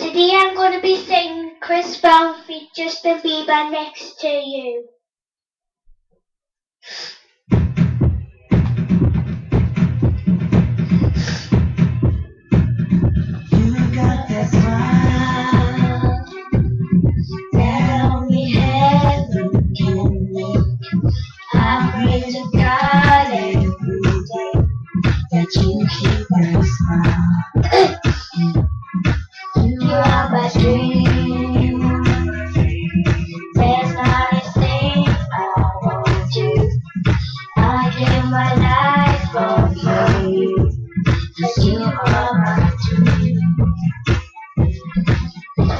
Today I'm going to be singing Chris Brown feat Justin Bieber Next to You. You got that smile that only heaven can make. I pray to God every day that you keep that smile. You are my dream. There's not a thing I won't do. I give my life for you, 'cause you are my dream.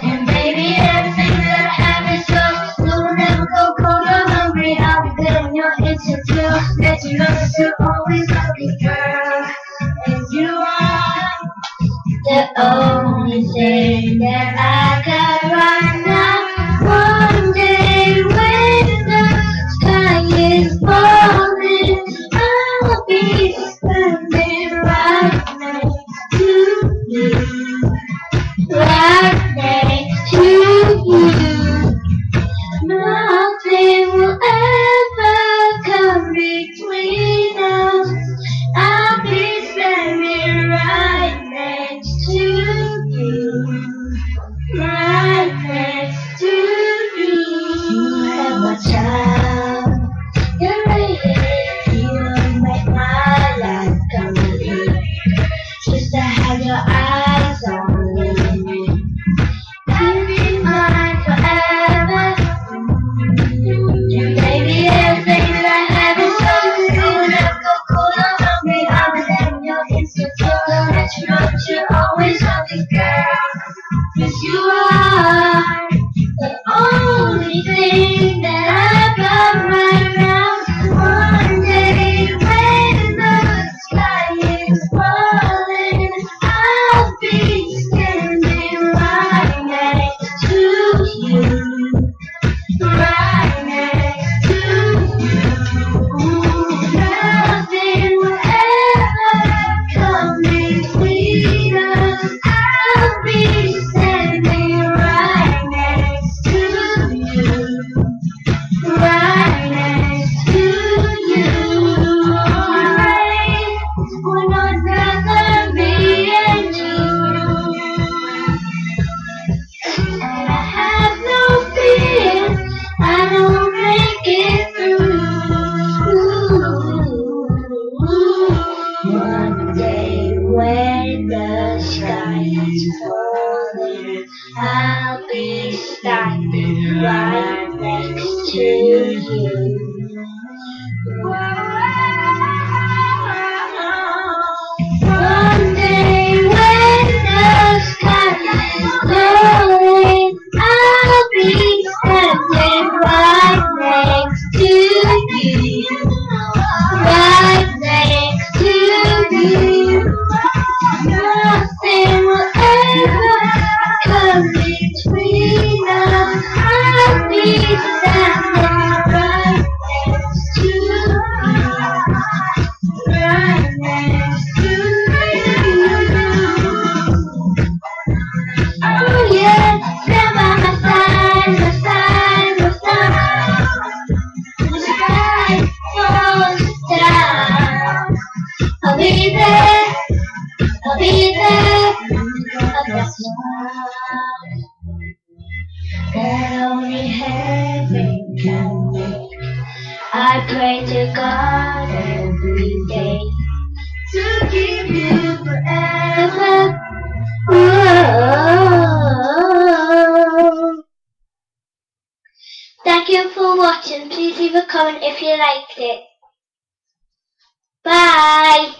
And baby, everything that I have is yours. So we'll never go cold or hungry. I'll be good in your instant feel. Let you know that you're always lovely, girl. And you are the only thing that I got right now. One day when the sky is falling, I'll be standing right next to you. Right next to you. Nothing will ever come between us. I'll be standing right next to you. Right next to you. You have my child. You're right here. You make my life complete. Just to have your eyes on me. I'll be mine forever. And baby, everything that I have is yours. You will never go cold or hungry. I'll be there in your instant flow. Let you know that you're always lovely, girl. 'Cause you are the only thing that I got right now. One day when the sky is falling, I'll be standing right next to you. Right next to you. Nothing will ever come between us. I'll be standing right next to you. Right next to you. Right when I'd rather me and you. And I have no fear, I don't make it through. One day when the sky is falling, I'll be standing right next to you. One day when the sky is falling, I'll be standing right next to you. Right next to you. Nothing will ever come between us. I'll be standing right next to you. Right next to you. Oh yeah, stand by my side, my side, my side. When the sky falls down, I'll be there, I'll be there. I've got a smile that only heaven can make. I pray to God every day to keep you forever. Whoa. Thank you for watching. Please leave a comment if you liked it. Bye.